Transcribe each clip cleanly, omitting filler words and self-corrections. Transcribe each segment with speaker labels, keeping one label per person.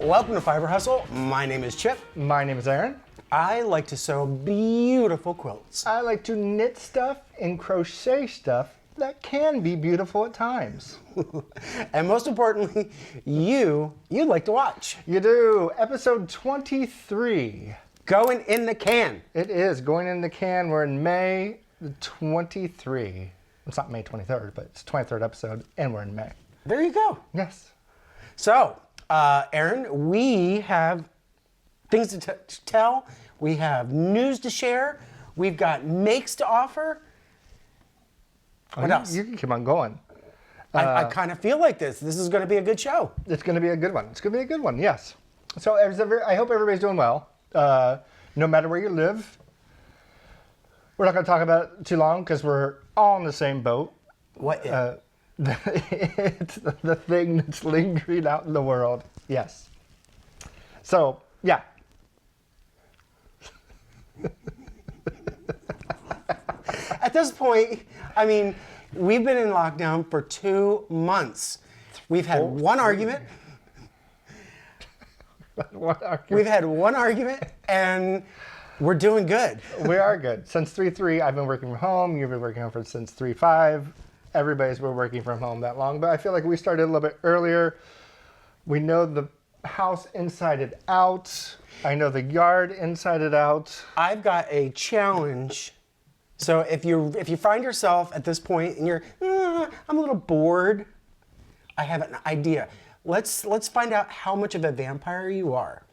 Speaker 1: Welcome to Fiber Hustle. My name is Chip.
Speaker 2: My name is Aaron.
Speaker 1: I like to sew beautiful quilts.
Speaker 2: I like to knit stuff and crochet stuff that can be beautiful at times.
Speaker 1: And most importantly, you like to watch.
Speaker 2: You do. Episode 23.
Speaker 1: Going in the can.
Speaker 2: It is going in the can. We're in May 23. It's not May 23rd, but it's 23rd episode, and we're in May.
Speaker 1: There you go.
Speaker 2: Yes.
Speaker 1: So, Aaron, we have things to tell. We have news to share. We've got makes to offer. What else?
Speaker 2: You can keep on going.
Speaker 1: I kind of feel like this. This is going to be a good show.
Speaker 2: It's going to be a good one. It's going to be a good one, yes. So I hope everybody's doing well. No matter where you live. We're not going to talk about it too long because we're all in the same boat.
Speaker 1: What?
Speaker 2: It's the thing that's lingering out in the world. Yes. So, yeah.
Speaker 1: At this point, I mean, we've been in lockdown for 2 months. We've had one argument. We've had one argument, and we're doing good.
Speaker 2: We are good. Since 3/3, I've been working from home. You've been working home since 3/5. Everybody's been working from home that long, but I feel like we started a little bit earlier. We know the house inside and out. I know the yard inside and out.
Speaker 1: I've got a challenge. So if you find yourself at this point and you're, I'm a little bored, I have an idea. Let's find out how much of a vampire you are.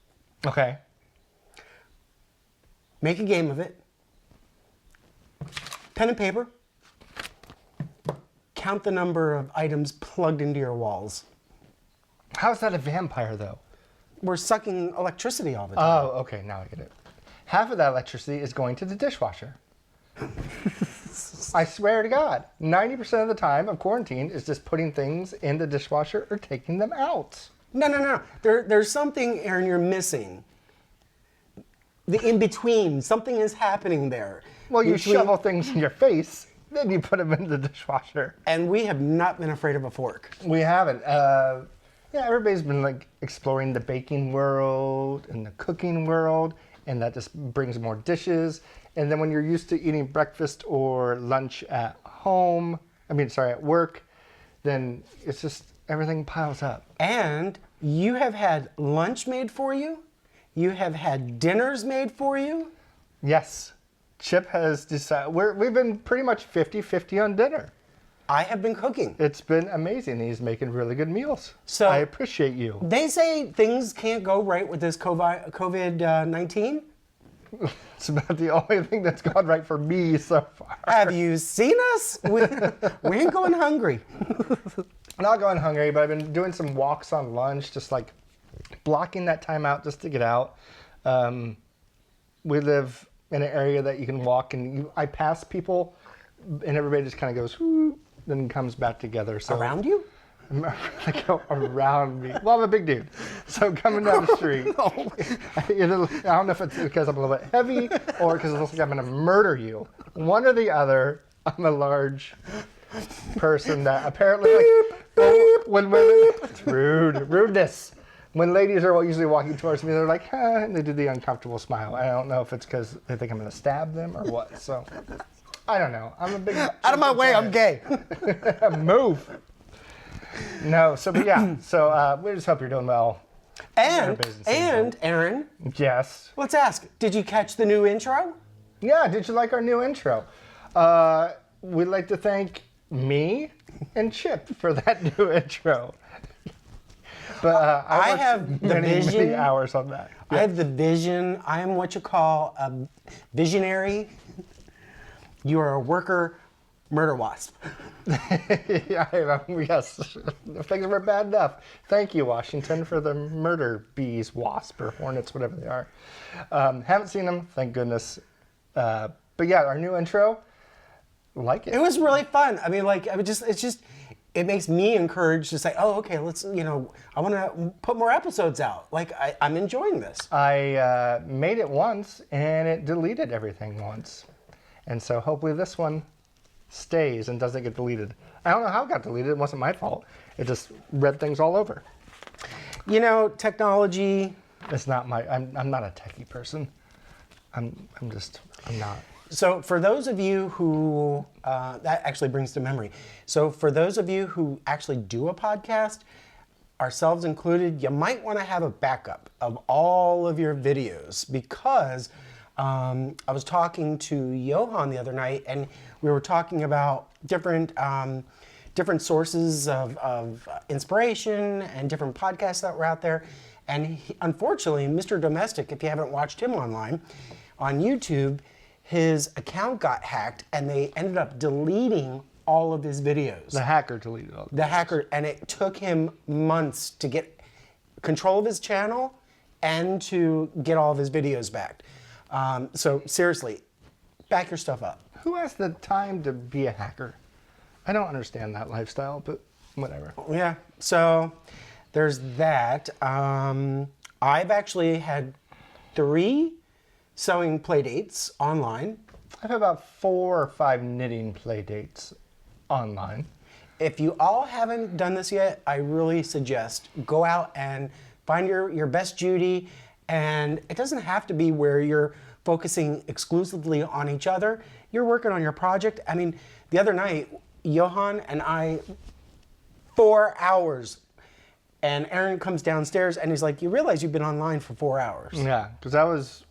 Speaker 2: Okay.
Speaker 1: Make a game of it. Pen and paper. Count the number of items plugged into your walls.
Speaker 2: How's that a vampire, though?
Speaker 1: We're sucking electricity all the time.
Speaker 2: Oh, okay. Now I get it. Half of that electricity is going to the dishwasher. I swear to God, 90% of the time of quarantine is just putting things in the dishwasher or taking them out.
Speaker 1: No. There's something, Aaron, you're missing. The in-between. Something is happening there.
Speaker 2: Well, you shovel things in your face, then you put them in the dishwasher.
Speaker 1: And we have not been afraid of a fork.
Speaker 2: We haven't. Everybody's been like exploring the baking world and the cooking world, and that just brings more dishes. And then when you're used to eating breakfast or lunch at work, then it's just everything piles up.
Speaker 1: And you have had lunch made for you. You have had dinners made for you.
Speaker 2: Yes. Chip has decided, we've been pretty much 50-50 on dinner.
Speaker 1: I have been cooking.
Speaker 2: It's been amazing. He's making really good meals.
Speaker 1: So
Speaker 2: I appreciate you.
Speaker 1: They say things can't go right with this COVID-19.
Speaker 2: It's about the only thing that's gone right for me so far.
Speaker 1: Have you seen us? We ain't going hungry.
Speaker 2: Not going hungry, but I've been doing some walks on lunch, just like blocking that time out just to get out. We live in an area that you can walk, and I pass people, and everybody just kind of goes, whoo, then comes back together. So
Speaker 1: Around you?
Speaker 2: They go around me. Well, I'm a big dude, so coming down the street. I don't know if it's because I'm a little bit heavy or because it looks like I'm going to murder you. One or the other. I'm a large person that apparently, when women, it's rudeness. When ladies are usually walking towards me, they're like, and they do the uncomfortable smile. I don't know if it's because they think I'm going to stab them or what. So I don't know. I'm a big
Speaker 1: out of my way. I'm gay.
Speaker 2: Move. No, so but yeah, so we just hope you're doing well.
Speaker 1: And Aaron.
Speaker 2: Yes.
Speaker 1: Let's ask. Did you catch the new intro?
Speaker 2: Yeah. Did you like our new intro? We'd like to thank me and Chip for that new intro. But
Speaker 1: I have the vision.
Speaker 2: Many hours on that.
Speaker 1: Yeah. I have the vision. I am what you call a visionary. You are a worker murder wasp.
Speaker 2: Yes, things were bad enough. Thank you, Washington, for the murder bees, wasp, or hornets, whatever they are. Haven't seen them, thank goodness. But yeah, our new intro, like it.
Speaker 1: It was really fun. I mean, like, it makes me encouraged to say, oh, okay, let's, I want to put more episodes out. Like, I'm enjoying this.
Speaker 2: I made it once, and it deleted everything once. And so hopefully this one stays and doesn't get deleted. I don't know how it got deleted. It wasn't my fault. It just read things all over.
Speaker 1: You know, technology.
Speaker 2: It's not my. I'm not a techie person. I'm not.
Speaker 1: So for those of you who, that actually brings to memory. So for those of you who actually do a podcast, ourselves included, you might want to have a backup of all of your videos because I was talking to Johan the other night and we were talking about different sources of inspiration and different podcasts that were out there. And unfortunately, Mr. Domestic, if you haven't watched him online, on YouTube, his account got hacked and they ended up deleting all of his videos.
Speaker 2: The hacker deleted all.
Speaker 1: The hacker, and it took him months to get control of his channel and to get all of his videos back. So seriously, back your stuff up.
Speaker 2: Who has the time to be a hacker? I don't understand that lifestyle, but whatever.
Speaker 1: Yeah, so there's that. I've actually had 3 sewing play dates online.
Speaker 2: I've had about 4 or 5 knitting play dates online.
Speaker 1: If you all haven't done this yet, I really suggest go out and find your best Judy, and it doesn't have to be where you're focusing exclusively on each other. You're working on your project. I mean, the other night, Johan and I, 4 hours, and Aaron comes downstairs and he's like, you realize you've been online for 4 hours.
Speaker 2: Yeah, because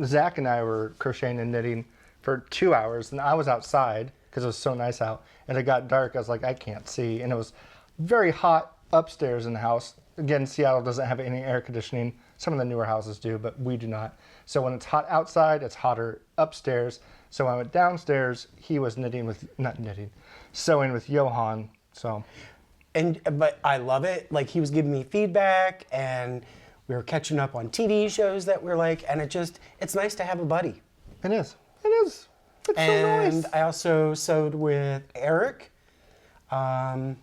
Speaker 2: Zach and I were crocheting and knitting for 2 hours, and I was outside because it was so nice out, and it got dark. I was like, I can't see, and it was very hot upstairs in the house. Again, Seattle doesn't have any air conditioning. Some of the newer houses do, but we do not. So when it's hot outside, it's hotter upstairs. So when I went downstairs, he was sewing with Johan. So,
Speaker 1: But I love it. Like, he was giving me feedback, and we were catching up on TV shows that we're like, and it's nice to have a buddy.
Speaker 2: it is. It's so
Speaker 1: And
Speaker 2: nice.
Speaker 1: I also sewed with Eric.
Speaker 2: Our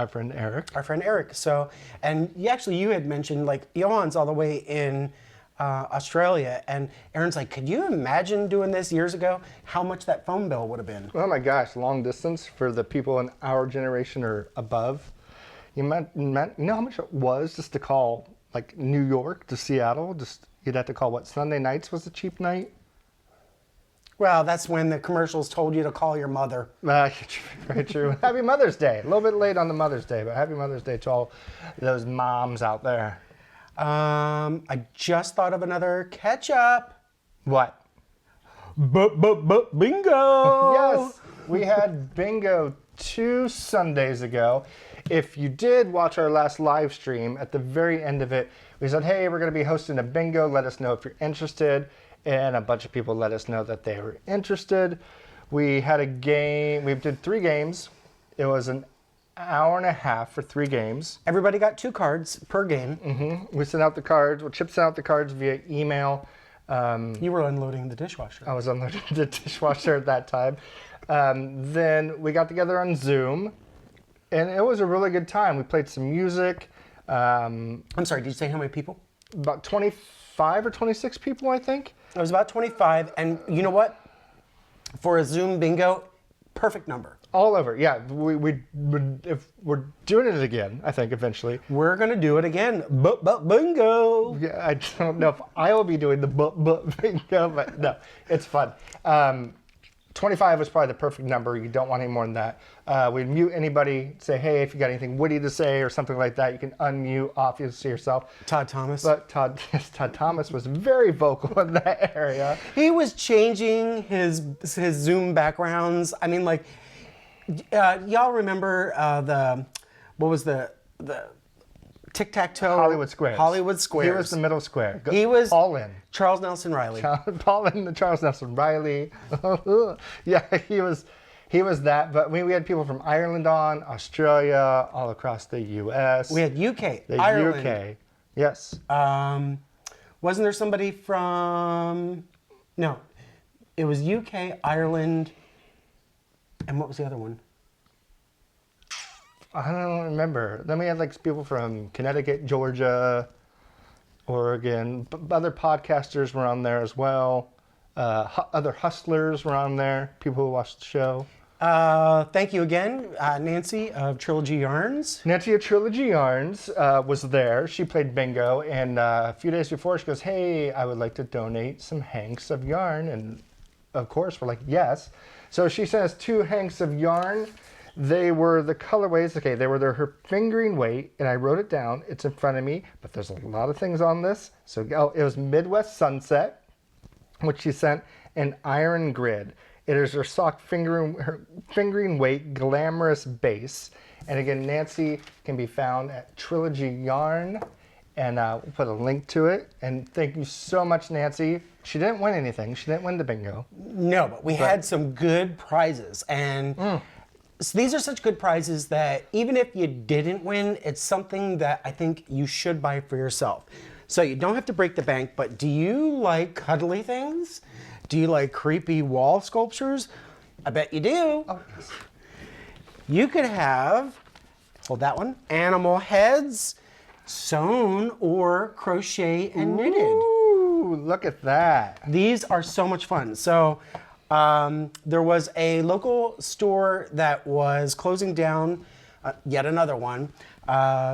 Speaker 2: friend Eric.
Speaker 1: So, and you had mentioned, like, Johan's all the way in Australia, and Aaron's like, could you imagine doing this years ago? How much that phone bill would have been?
Speaker 2: Oh my gosh, long distance for the people in our generation or above. You know how much it was just to call, like, New York to Seattle? You'd have to call, Sunday nights was a cheap night?
Speaker 1: Well, that's when the commercials told you to call your mother.
Speaker 2: Very true. Happy Mother's Day. A little bit late on the Mother's Day, but happy Mother's Day to all those moms out there.
Speaker 1: I just thought of another catch-up.
Speaker 2: What?
Speaker 1: Bingo!
Speaker 2: Yes, we had bingo 2 Sundays ago. If you did watch our last live stream, at the very end of it, we said, hey, we're going to be hosting a bingo. Let us know if you're interested. And a bunch of people let us know that they were interested. We had a game. We did 3 games. It was an hour and a half for 3 games.
Speaker 1: Everybody got 2 cards per game.
Speaker 2: Mm-hmm. We sent out the cards. Well, Chip sent out the cards via email.
Speaker 1: You were unloading the dishwasher.
Speaker 2: I was unloading the dishwasher at that time. Then we got together on Zoom, and it was a really good time. We played some music.
Speaker 1: I'm sorry, did you say how many people?
Speaker 2: About 25 or 26 people, I think.
Speaker 1: It was about 25, and you know what? For a Zoom bingo, perfect number.
Speaker 2: All over, yeah. If we're doing it again, I think eventually.
Speaker 1: We're gonna do it again. Bingo!
Speaker 2: Yeah, I don't know if I will be doing the bingo, but no, it's fun. 25 was probably the perfect number. You don't want any more than that. We'd mute anybody, say, hey, if you got anything witty to say or something like that, you can unmute, obviously, yourself.
Speaker 1: Todd Thomas.
Speaker 2: But Todd Thomas was very vocal in that area.
Speaker 1: He was changing his Zoom backgrounds. I mean, like, y'all remember what was the tic-tac-toe?
Speaker 2: Hollywood Squares.
Speaker 1: Hollywood Squares.
Speaker 2: He was the middle square.
Speaker 1: He was
Speaker 2: all in.
Speaker 1: Charles Nelson Riley.
Speaker 2: Paul and Charles Nelson Riley. Yeah, he was that. But we had people from Ireland on, Australia, all across the U.S.
Speaker 1: We had UK,
Speaker 2: the
Speaker 1: Ireland.
Speaker 2: UK. Yes.
Speaker 1: Wasn't there somebody from? No, it was UK, Ireland, and what was the other one?
Speaker 2: I don't remember. Then we had like people from Connecticut, Georgia, Oregon. Other podcasters were on there as well. Other hustlers were on there. People who watched the show.
Speaker 1: Thank you again, Nancy of Trilogy Yarns.
Speaker 2: Nancy of Trilogy Yarns was there. She played bingo, and a few days before, she goes, hey, I would like to donate some hanks of yarn. And of course, we're like, yes. So she sent us 2 hanks of yarn. They were the colorways. Okay, they were her fingering weight, and I wrote it down. It's in front of me, but there's a lot of things on this. So it was Midwest Sunset, which she sent, an iron grid. It is her sock fingering weight glamorous base. And again, Nancy can be found at Trilogy Yarn, and we'll put a link to it. And thank you so much, Nancy. She didn't win anything. She didn't win the bingo.
Speaker 1: No, but we had some good prizes. And so these are such good prizes that even if you didn't win, it's something that I think you should buy for yourself. So you don't have to break the bank, but do you like cuddly things? Do you like creepy wall sculptures? I bet you do.
Speaker 2: Oh, yes.
Speaker 1: You could have, hold that one, animal heads, sewn or crochet and knitted.
Speaker 2: Ooh, look at that.
Speaker 1: These are so much fun. So there was a local store that was closing down, yet another one,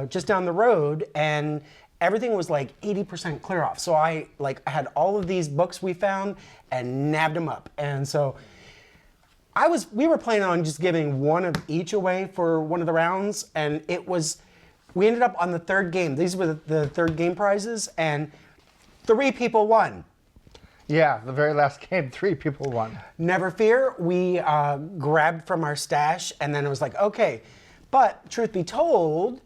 Speaker 1: just down the road, and everything was like 80% clear off. So I had all of these books we found and nabbed them up. And so we were planning on just giving one of each away for one of the rounds, and we ended up on the 3rd game. These were the 3rd game prizes, and 3 people won.
Speaker 2: Yeah, the very last game, 3 people won.
Speaker 1: Never fear, we grabbed from our stash, and then it was like, okay. But truth be told,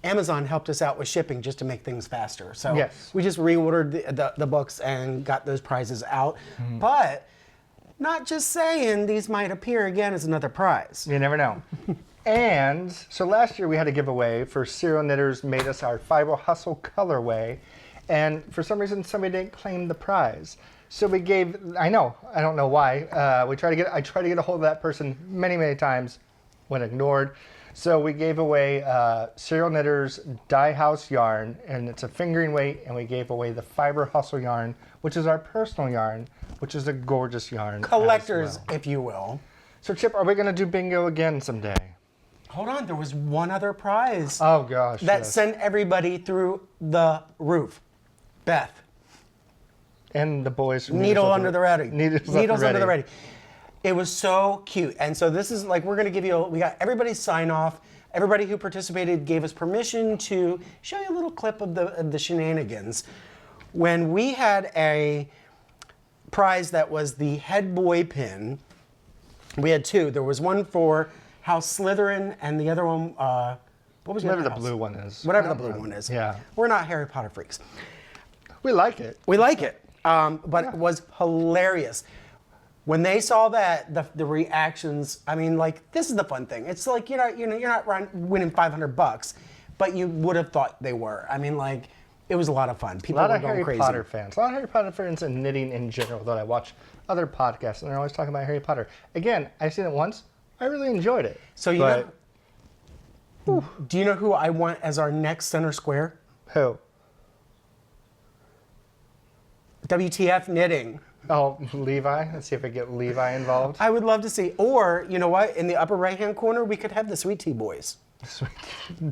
Speaker 1: Amazon helped us out with shipping just to make things faster. So
Speaker 2: yes.
Speaker 1: We just reordered the books and got those prizes out. But not just saying these might appear again as another prize.
Speaker 2: You never know. And so last year we had a giveaway for Serial Knitters made us our Fiber Hustle colorway. And for some reason, somebody didn't claim the prize. So we gave, I don't know why. I tried to get a hold of that person many, many times, when ignored. So we gave away Serial Knitters Dye House yarn, and it's a fingering weight, and we gave away the Fiber Hustle yarn, which is our personal yarn, which is a gorgeous yarn.
Speaker 1: Collectors,
Speaker 2: as well.
Speaker 1: if you will.
Speaker 2: So Chip, are we going to do bingo again someday?
Speaker 1: Hold on, there was one other prize.
Speaker 2: Oh gosh.
Speaker 1: That
Speaker 2: yes.
Speaker 1: sent everybody through the roof. Beth.
Speaker 2: And the boys from
Speaker 1: Needle under the ready.
Speaker 2: Needles
Speaker 1: under the ready. It was so cute. And so this is like, we're going to give you, we got everybody's sign off. Everybody who participated gave us permission to show you a little clip of the shenanigans. When we had a prize that was the head boy pin, we had 2. There was one for House Slytherin and the other one, what was
Speaker 2: Whatever the
Speaker 1: house?
Speaker 2: blue one is.
Speaker 1: Whatever the blue one is.
Speaker 2: Yeah.
Speaker 1: We're not Harry Potter freaks.
Speaker 2: We like it.
Speaker 1: We like it, but it was hilarious. When they saw that, the reactions, I mean, like, this is the fun thing. It's like, you're not winning $500, but you would have thought they were. I mean, like, it was a lot of fun. People were going crazy.
Speaker 2: A lot of Harry Potter fans. A lot of Harry Potter fans and knitting in general that I watch other podcasts, and they're always talking about Harry Potter. Again, I've seen it once. I really enjoyed it.
Speaker 1: So do you know who I want as our next center square?
Speaker 2: Who?
Speaker 1: WTF Knitting.
Speaker 2: Oh, Levi. Let's see if we get Levi involved.
Speaker 1: I would love to see. Or, you know what? In the upper right-hand corner, we could have the Sweet Tea Boys.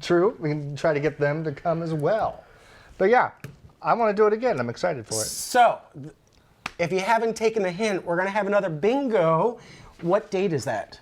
Speaker 2: True. We can try to get them to come as well. But yeah, I want to do it again. I'm excited for it.
Speaker 1: So, if you haven't taken the hint, we're going to have another bingo. What date is that?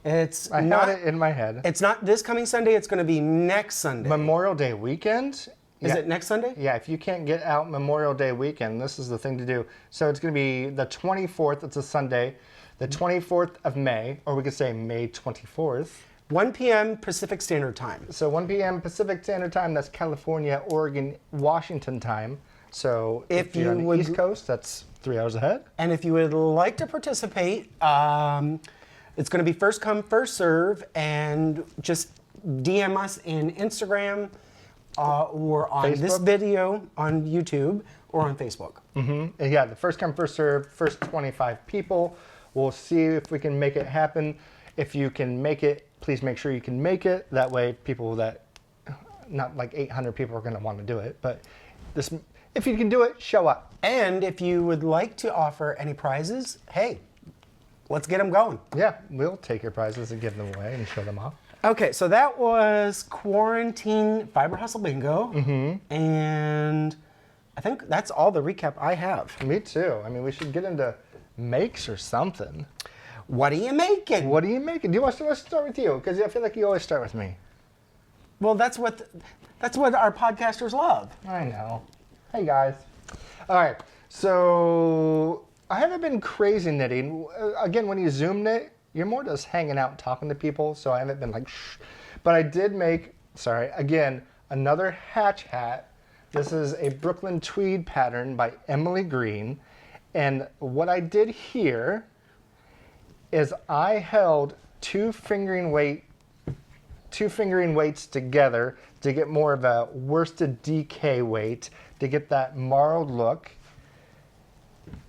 Speaker 2: I had it in my head.
Speaker 1: It's not this coming Sunday. It's going to be next Sunday.
Speaker 2: Memorial Day weekend.
Speaker 1: Is it next Sunday?
Speaker 2: Yeah, if you can't get out Memorial Day weekend, this is the thing to do. So it's going to be the 24th, it's a Sunday, the 24th of May, or we could say May 24th.
Speaker 1: 1 p.m. Pacific Standard Time.
Speaker 2: So 1 p.m. Pacific Standard Time, that's California, Oregon, Washington time. So if you're on the East Coast, that's 3 hours ahead.
Speaker 1: And if you would like to participate, it's going to be first come, first serve, and just DM us in Instagram, or on
Speaker 2: Facebook?
Speaker 1: this video on YouTube, or on Facebook.
Speaker 2: Mm-hmm. Yeah, the first come, first serve, first 25 people. We'll see if we can make it happen. If you can make it, please make sure you can make it. That way people that, not like 800 people are going to want to do it, but If you can do it, show up.
Speaker 1: And if you would like to offer any prizes, hey, let's get them going.
Speaker 2: Yeah, we'll take your prizes and give them away and show them off.
Speaker 1: Okay, so that was Quarantine Fiber Hustle Bingo. And I think that's all the recap I have.
Speaker 2: Me too. I mean, we should get into makes or something.
Speaker 1: What are you making?
Speaker 2: What are you making? Do you want to let's start with you? Because I feel like you always start with me.
Speaker 1: Well, that's what our podcasters love.
Speaker 2: I know. Hey, guys. All right, so I haven't been crazy knitting. Again, when you Zoom knit, you're more just hanging out and talking to people, so I haven't been like, shh. But I did make, again, another hatch hat. This is a Brooklyn tweed pattern by Emily Greene. And what I did here is I held two fingering weights together to get more of a worsted DK weight to get that marled look.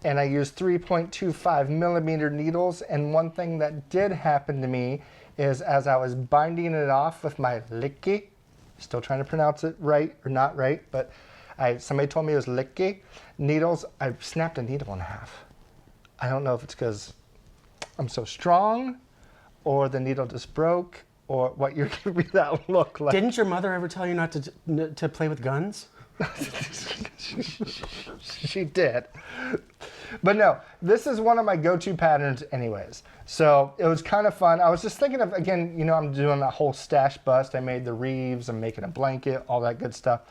Speaker 2: And I used 3.25 millimeter needles. And one thing that did happen to me is as I was binding it off with my licky, still trying to pronounce it right or not right, but somebody told me it was licky needles, I snapped a needle in half. I don't know if it's because I'm so strong or the needle just broke or what you're giving me that look like.
Speaker 1: Didn't your mother ever tell you not to play with guns?
Speaker 2: She did. But no, this is one of my go-to patterns anyways. So it was kind of fun. I was just thinking of, again, you know, I'm doing that whole stash bust. I made the reeves, I'm making a blanket, all that good stuff.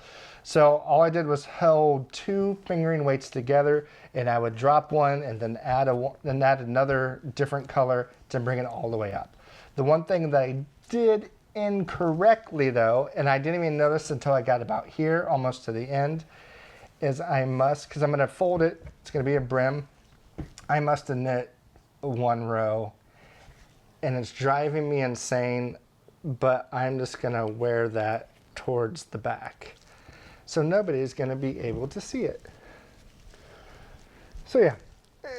Speaker 2: So all I did was held two fingering weights together and I would drop one and then add another different color to bring it all the way up. The one thing that I did incorrectly though, and I didn't even notice until I got about here, almost to the end, is I must, because I'm going to fold it, it's going to be a brim, I must have knit one row, and it's driving me insane, but I'm just going to wear that towards the back. So nobody's going to be able to see it. So yeah,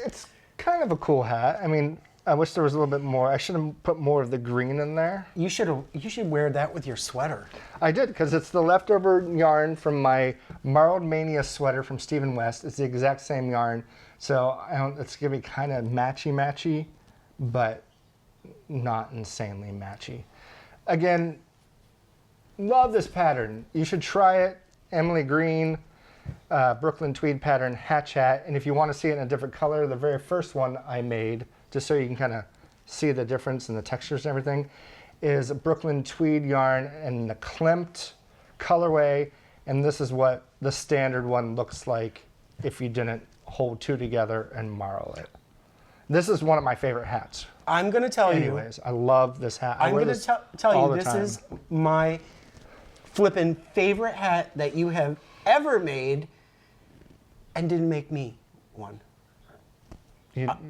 Speaker 2: it's kind of a cool hat. I mean, I wish there was a little bit more. I should have put more of the green in there.
Speaker 1: You should wear that with your sweater.
Speaker 2: I did, because it's the leftover yarn from my Marled Mania sweater from Stephen West. It's the exact same yarn. So it's going to be kind of matchy-matchy, but not insanely matchy. Again, love this pattern. You should try it. Emily Greene, Brooklyn tweed pattern hatch hat. And if you want to see it in a different color, the very first one I made, just so you can kind of see the difference in the textures and everything, is a Brooklyn tweed yarn in the Klimt colorway. And this is what the standard one looks like if you didn't hold two together and marl it. This is one of my favorite hats.
Speaker 1: I'm going to tell you.
Speaker 2: Anyways, I love this hat.
Speaker 1: I'm going to tell you, this is my flippin' favorite hat that you have ever made and didn't make me one.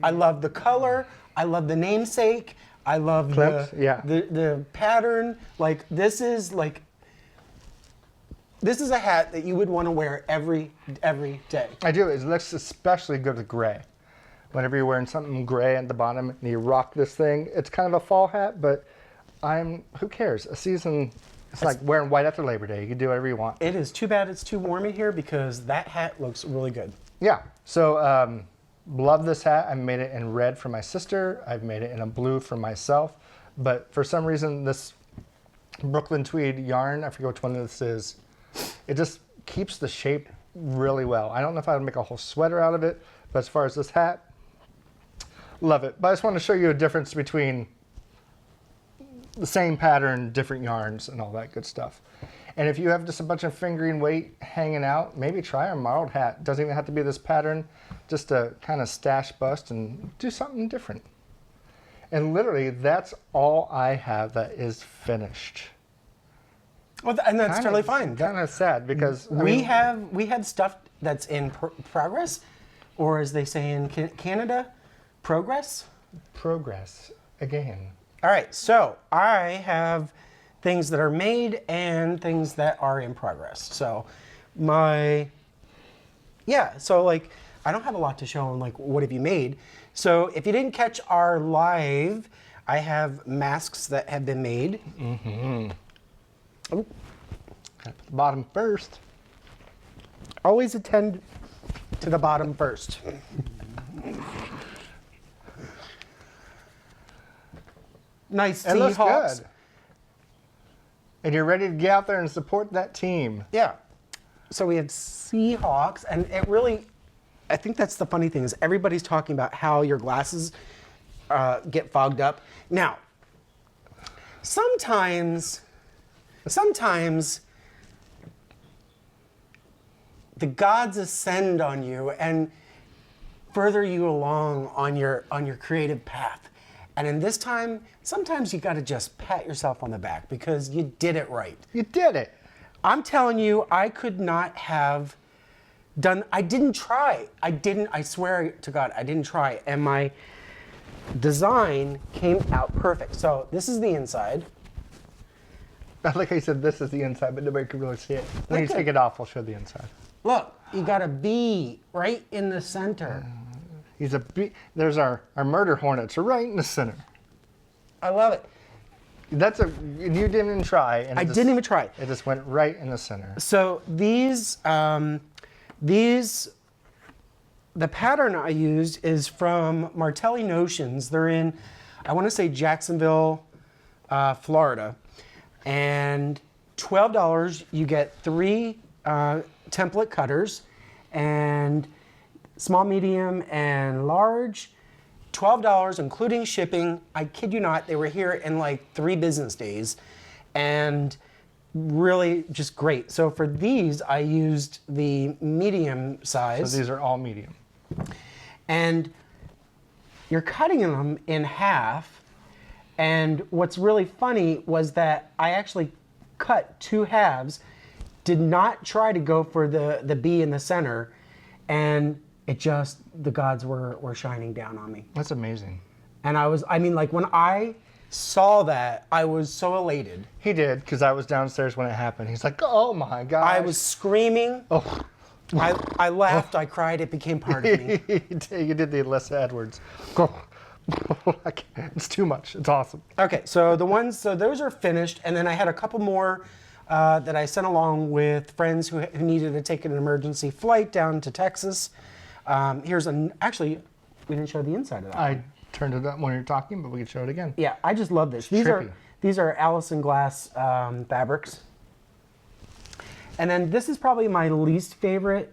Speaker 1: I love the color. I love the namesake. I love the pattern. Like this is a hat that you would want to wear every day.
Speaker 2: I do. It looks especially good with gray. Whenever you're wearing something gray at the bottom and you rock this thing, it's kind of a fall hat, but who cares? A season, it's like wearing white after Labor Day. You can do whatever you want.
Speaker 1: It is too bad it's too warm in here because that hat looks really good.
Speaker 2: Yeah. So love this hat. I made it in red for my sister. I've made it in a blue for myself. But for some reason, this Brooklyn tweed yarn, I forget which one this is, it just keeps the shape really well. I don't know if I would make a whole sweater out of it, but as far as this hat, love it. But I just want to show you a difference between the same pattern, different yarns, and all that good stuff. And if you have just a bunch of fingering weight hanging out, maybe try a marled hat. Doesn't even have to be this pattern, just to kind of stash bust and do something different. And literally, that's all I have that is finished.
Speaker 1: Well, and that's totally fine.
Speaker 2: Kind of sad because
Speaker 1: we had stuff that's in progress, or as they say in Canada, progress.
Speaker 2: Progress again.
Speaker 1: All right, so I have things that are made and things that are in progress. So so like I don't have a lot to show on like what have you made. So if you didn't catch our live, I have masks that have been made.
Speaker 2: Mm-hmm. Oh, got the bottom first.
Speaker 1: Always attend to the bottom first. Nice
Speaker 2: It looks
Speaker 1: Seahawks.
Speaker 2: good. And you're ready to get out there and support that team.
Speaker 1: Yeah. So we had Seahawks, and it really, I think that's the funny thing is everybody's talking about how your glasses get fogged up. Now, sometimes the gods ascend on you and further you along on your creative path. And in this time, sometimes you got to just pat yourself on the back because you did it right.
Speaker 2: You did it.
Speaker 1: I'm telling you, I could not have done, I didn't try. I swear to God, I didn't try. And my design came out perfect. So this is the inside.
Speaker 2: I like how you said this is the inside, but nobody can really see it. When you take it off, we'll show the inside.
Speaker 1: Look, you got a bee right in the center.
Speaker 2: He's a bee. There's our murder hornets right in the center.
Speaker 1: I love it.
Speaker 2: That's a, you didn't even try. And
Speaker 1: I didn't even try.
Speaker 2: It just went right in the center.
Speaker 1: So these, the pattern I used is from Martelli Notions. They're in, I want to say Jacksonville, Florida. And $12, you get 3 template cutters, and small, medium, and large. $12, including shipping. I kid you not, they were here in like 3 business days, and really just great. So for these, I used the medium size.
Speaker 2: So these are all medium.
Speaker 1: And you're cutting them in half. And what's really funny was that I actually cut 2 halves, did not try to go for the bee in the center, and it just, the gods were shining down on me.
Speaker 2: That's amazing.
Speaker 1: And I mean, like when I saw that, I was so elated.
Speaker 2: He did, because I was downstairs when it happened. He's like, oh my God.
Speaker 1: I was screaming.
Speaker 2: Oh.
Speaker 1: I laughed, I cried, it became part of me.
Speaker 2: You did the Alyssa Edwards. It's too much. It's awesome.
Speaker 1: Okay, so those are finished, and then I had a couple more that I sent along with friends who needed to take an emergency flight down to Texas. Actually, we didn't show the inside of that.
Speaker 2: I turned it up when you were talking, but we can show it again.
Speaker 1: Yeah, I just love this. These are Allison Glass fabrics. And then this is probably my least favorite.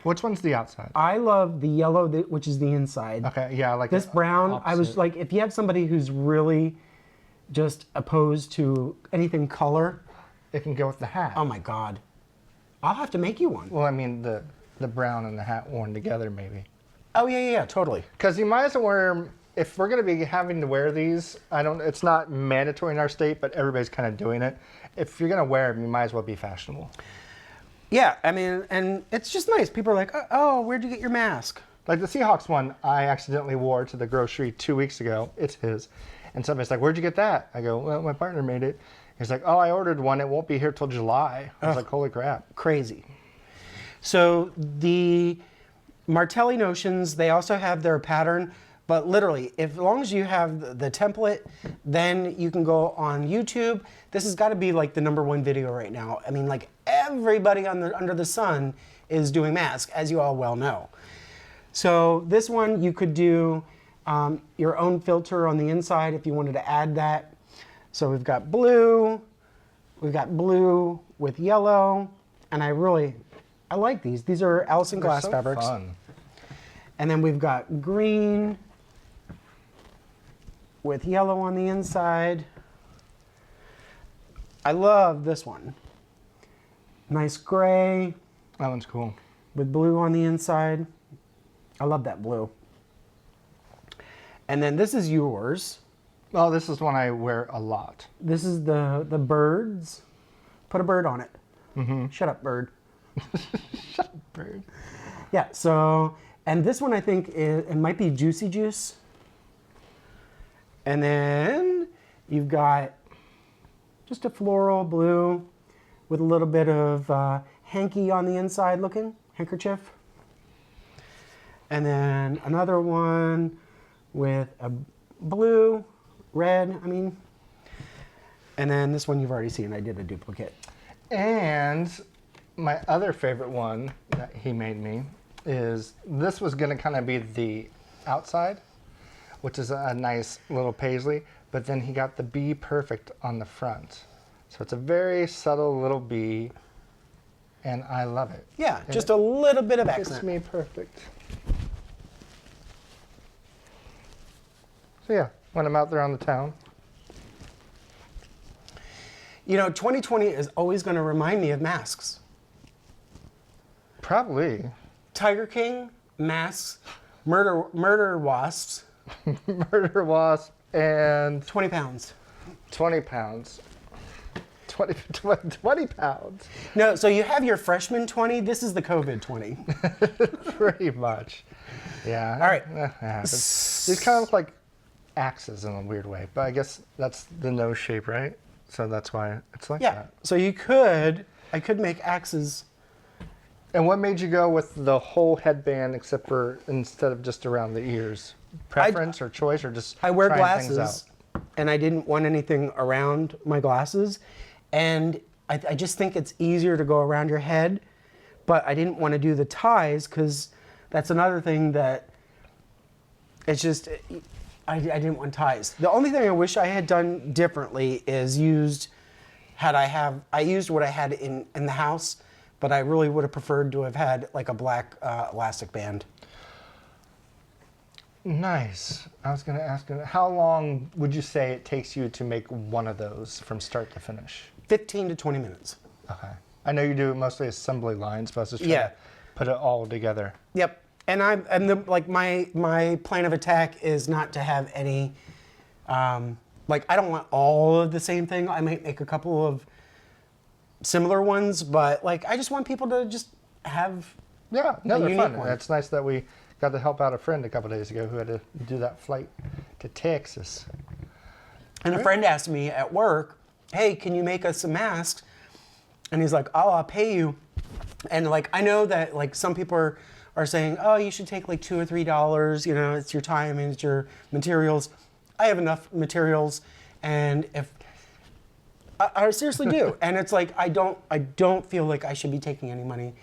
Speaker 2: Which one's the outside?
Speaker 1: I love the yellow, which is the inside.
Speaker 2: Okay, yeah, I like
Speaker 1: this brown.
Speaker 2: opposite.
Speaker 1: I was like, if you have somebody who's really just opposed to anything color,
Speaker 2: it can go with the hat.
Speaker 1: oh my God, I'll have to make you one.
Speaker 2: Well, I mean the brown and the hat worn together, maybe.
Speaker 1: Oh yeah, totally.
Speaker 2: Because you might as well wear them. If we're going to be having to wear these, it's not mandatory in our state, but everybody's kind of doing it. If you're going to wear them, you might as well be fashionable.
Speaker 1: Yeah, I mean, and it's just nice. People are like, oh, where'd you get your mask?
Speaker 2: Like the Seahawks one, I accidentally wore to the grocery 2 weeks ago. It's his. And somebody's like, where'd you get that? I go, well, my partner made it. He's like, oh, I ordered one. It won't be here till July. I was like, holy crap.
Speaker 1: Crazy. So the Martelli Notions, they also have their pattern, but literally, as long as you have the template, then you can go on YouTube. This has got to be like the #1 video right now. I mean, like everybody under the sun is doing masks, as you all well know. So this one, you could do your own filter on the inside if you wanted to add that. So we've got blue with yellow, and I like these. These are Allison Glass
Speaker 2: so
Speaker 1: fabrics.
Speaker 2: Fun.
Speaker 1: And then we've got green with yellow on the inside. I love this one. Nice gray
Speaker 2: That one's cool.
Speaker 1: with blue on the inside. I love that blue. And then this is yours.
Speaker 2: Oh, this is one I wear a lot.
Speaker 1: This is the birds. Put a bird on it. Mm-hmm. Shut up, bird.
Speaker 2: Shut up, bird.
Speaker 1: Yeah, so, and this one I think it might be Juicy Juice. And then you've got just a floral blue with a little bit of hanky on the inside looking, handkerchief. And then another one with a blue, red, and then this one you've already seen. I did a duplicate.
Speaker 2: And my other favorite one that he made me is, this was going to kind of be the outside, which is a nice little paisley, but then he got the bee perfect on the front. So it's a very subtle little bee, and I love it.
Speaker 1: Yeah,
Speaker 2: And
Speaker 1: just a little bit of
Speaker 2: fits
Speaker 1: accent.
Speaker 2: me perfect. So yeah, when I'm out there on the town.
Speaker 1: You know, 2020 is always going to remind me of masks.
Speaker 2: Probably.
Speaker 1: Tiger King, masks, murder wasps,
Speaker 2: Murder wasp and
Speaker 1: 20 pounds.
Speaker 2: 20 pounds. 20 pounds.
Speaker 1: No, so you have your freshman 20. This is the COVID 20.
Speaker 2: Pretty much. Yeah.
Speaker 1: All right.
Speaker 2: That happens. These kind of look like axes in a weird way, but I guess that's the nose shape, right? So that's why it's like
Speaker 1: Yeah.
Speaker 2: that.
Speaker 1: So I could make axes.
Speaker 2: And what made you go with the whole headband except for instead of just around the ears? Preference or choice or just
Speaker 1: I wear
Speaker 2: trying things
Speaker 1: glasses,
Speaker 2: out?
Speaker 1: and I didn't want anything around my glasses. And I just think it's easier to go around your head, but I didn't want to do the ties because that's another thing that it's just, I didn't want ties. The only thing I wish I had done differently is I used what I had in the house, but I really would have preferred to have had like a black elastic band.
Speaker 2: Nice. I was going to ask, how long would you say it takes you to make one of those from start to finish?
Speaker 1: 15 to 20 minutes.
Speaker 2: Okay. I know you do mostly assembly lines, but I was just trying
Speaker 1: Yeah.
Speaker 2: to put it all together.
Speaker 1: Yep. And my plan of attack is not to have any, I don't want all of the same thing. I might make a couple of similar ones, but I just want people to just have
Speaker 2: Yeah, no, they're
Speaker 1: unique
Speaker 2: fun.
Speaker 1: one.
Speaker 2: It's nice that we got to help out a friend a couple days ago who had to do that flight to Texas.
Speaker 1: And a friend asked me at work, hey, can you make us some masks? And he's like, oh, I'll pay you. And I know that some people are saying, oh, you should take $2 or $3, it's your time and it's your materials. I have enough materials, and if I seriously do. And it's I don't feel like I should be taking any money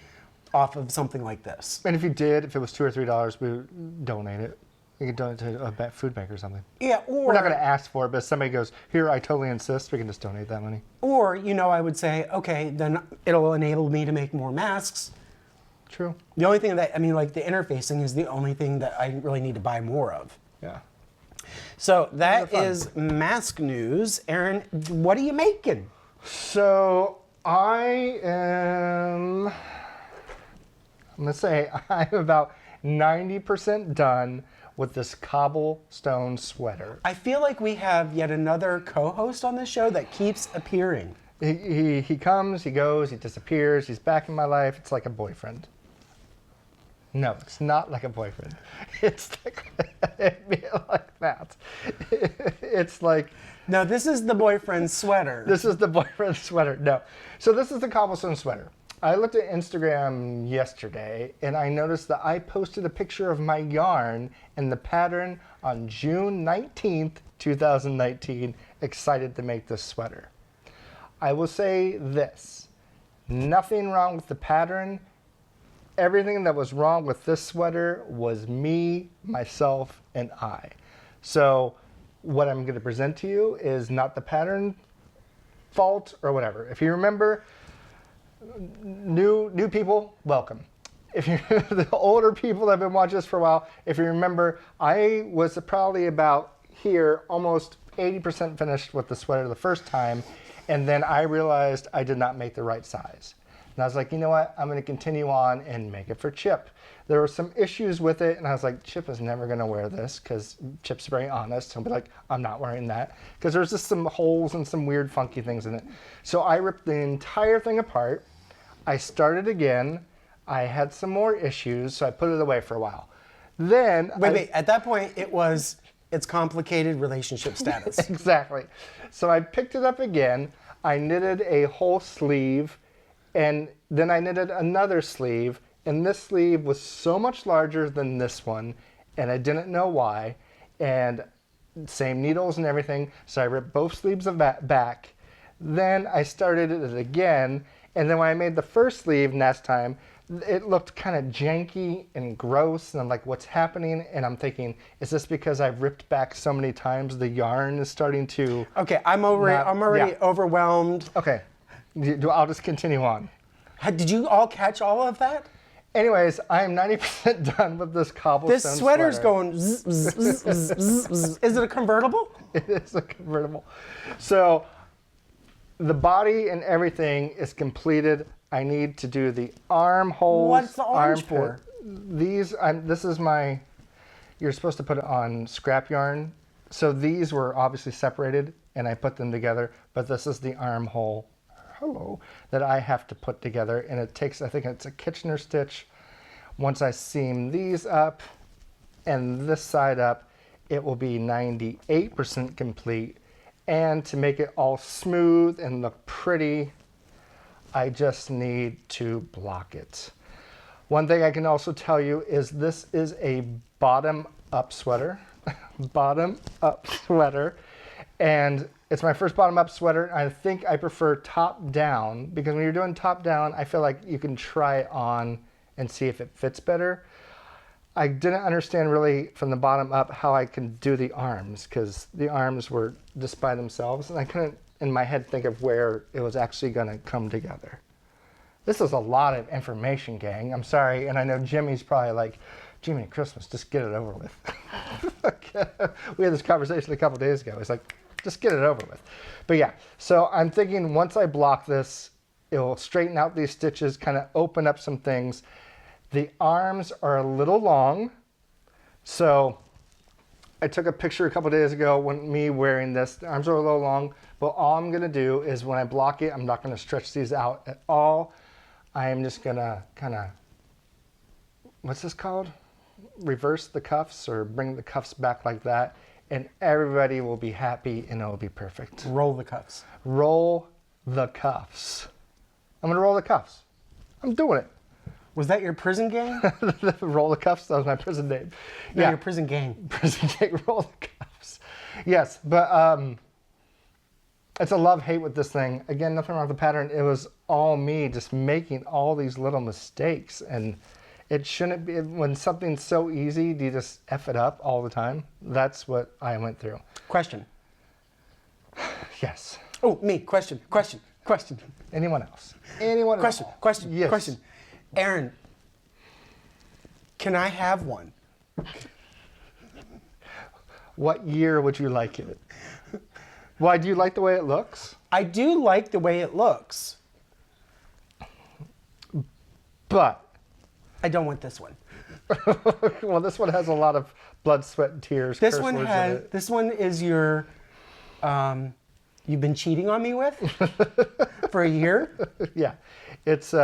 Speaker 1: off of something like this.
Speaker 2: And if you did, if it was $2 or $3, we would donate it. You could donate to a food bank or something.
Speaker 1: Yeah, or
Speaker 2: We're not going to ask for it, but if somebody goes, here, I totally insist, we can just donate that money.
Speaker 1: Or, I would say, okay, then it'll enable me to make more masks.
Speaker 2: True.
Speaker 1: The only thing that, the interfacing is the only thing that I really need to buy more of.
Speaker 2: Yeah.
Speaker 1: So that
Speaker 2: Those are fun.
Speaker 1: is mask news. Aaron, what are you making?
Speaker 2: So I'm going to say I'm about 90% done with this cobblestone sweater.
Speaker 1: I feel like we have yet another co-host on this show that keeps appearing.
Speaker 2: He comes, he goes, he disappears, he's back in my life. It's like a boyfriend. No, it's not like a boyfriend. It's like that. It's like...
Speaker 1: No, this is the boyfriend's sweater.
Speaker 2: This is the boyfriend's sweater. No. So this is the cobblestone sweater. I looked at Instagram yesterday and I noticed that I posted a picture of my yarn and the pattern on June 19th, 2019, excited to make this sweater. I will say this, nothing wrong with the pattern. Everything that was wrong with this sweater was me, myself, and I. So what I'm going to present to you is not the pattern fault or whatever. If you remember, new people, welcome. If you're the older people that have been watching this for a while, if you remember, I was probably about here, almost 80% finished with the sweater the first time, and then I realized I did not make the right size. And I was like, you know what? I'm going to continue on and make it for Chip. There were some issues with it, and I was like, Chip is never going to wear this because Chip's very honest. He'll be like, I'm not wearing that because there's just some holes and some weird funky things in it. So I ripped the entire thing apart. I started again. I had some more issues, so I put it away for a while. Then
Speaker 1: Wait, at that point, it's complicated relationship status.
Speaker 2: Exactly. So I picked it up again. I knitted a whole sleeve, and then I knitted another sleeve, and this sleeve was so much larger than this one, and I didn't know why. And same needles and everything, so I ripped both sleeves of that back. Then I started it again, And then when I made the first sleeve last time, it looked kind of janky and gross. And I'm like, what's happening? And I'm thinking, is this because I've ripped back so many times the yarn is starting to...
Speaker 1: Okay, I'm already overwhelmed.
Speaker 2: Okay, I'll just continue on.
Speaker 1: Did you all catch all of that?
Speaker 2: Anyways, I am 90% done with this cobblestone
Speaker 1: This sweater's
Speaker 2: sweater.
Speaker 1: going zzz, zzz, zzz, zzz, zzz, zzz. Is it a convertible?
Speaker 2: It is a convertible. So the body and everything is completed. I need to do the armholes.
Speaker 1: What's the orange for?
Speaker 2: This is my, you're supposed to put it on scrap yarn. So these were obviously separated and I put them together, but this is the armhole that I have to put together, and it takes, I think it's a Kitchener stitch. Once I seam these up and this side up, it will be 98% complete. And to make it all smooth and look pretty, I just need to block it. One thing I can also tell you is this is a bottom up sweater, bottom up sweater. And it's my first bottom up sweater. I think I prefer top down because when you're doing top down, I feel like you can try it on and see if it fits better. I didn't understand really from the bottom up how I can do the arms because the arms were just by themselves and I couldn't in my head think of where it was actually going to come together. This is a lot of information, gang. I'm sorry. And I know Jimmy's probably like, Jimmy, Christmas, just get it over with. We had this conversation a couple days ago. It's like, just get it over with. But yeah, so I'm thinking once I block this, it will straighten out these stitches, kind of open up some things. The arms are a little long. So I took a picture a couple days ago when me wearing this. The arms are a little long, but all I'm gonna do is when I block it, I'm not gonna stretch these out at all. I am just gonna kind of, what's this called? Reverse the cuffs or bring the cuffs back like that. And everybody will be happy and it'll be perfect.
Speaker 1: Roll the cuffs.
Speaker 2: Roll the cuffs. I'm gonna roll the cuffs. I'm doing it.
Speaker 1: Was that your prison game?
Speaker 2: Roll the cuffs, that was my prison name.
Speaker 1: No, your prison game.
Speaker 2: Prison game, roll the cuffs. Yes, but it's a love-hate with this thing. Again, nothing wrong with the pattern. It was all me just making all these little mistakes. And it shouldn't be, when something's so easy, do you just F it up all the time? That's what I went through.
Speaker 1: Question.
Speaker 2: Yes.
Speaker 1: Oh, me. Question.
Speaker 2: Anyone else? Anyone else?
Speaker 1: Question.
Speaker 2: Yes.
Speaker 1: Question. Aaron, can I have one?
Speaker 2: What year would you like it? Why, do you like the way it looks?
Speaker 1: I do like the way it looks.
Speaker 2: But
Speaker 1: I don't want this one.
Speaker 2: well, this one has a lot of blood, sweat, and tears.
Speaker 1: This one has. This one is your. You've been cheating on me with for a year.
Speaker 2: Yeah, it's.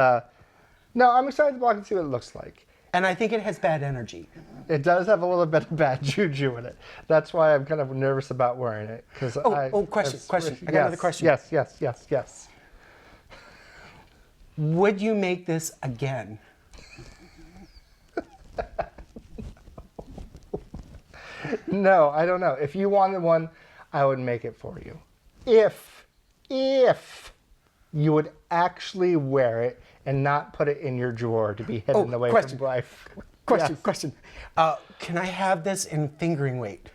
Speaker 2: No, I'm excited to block and see what it looks like.
Speaker 1: And I think it has bad energy.
Speaker 2: It does have a little bit of bad juju in it. That's why I'm kind of nervous about wearing it.
Speaker 1: Question. I got another question.
Speaker 2: Yes.
Speaker 1: Would you make this again?
Speaker 2: No, I don't know. If you wanted one, I would make it for you. If you would actually wear it and not put it in your drawer to be hidden away from life.
Speaker 1: Question. Can I have this in fingering weight?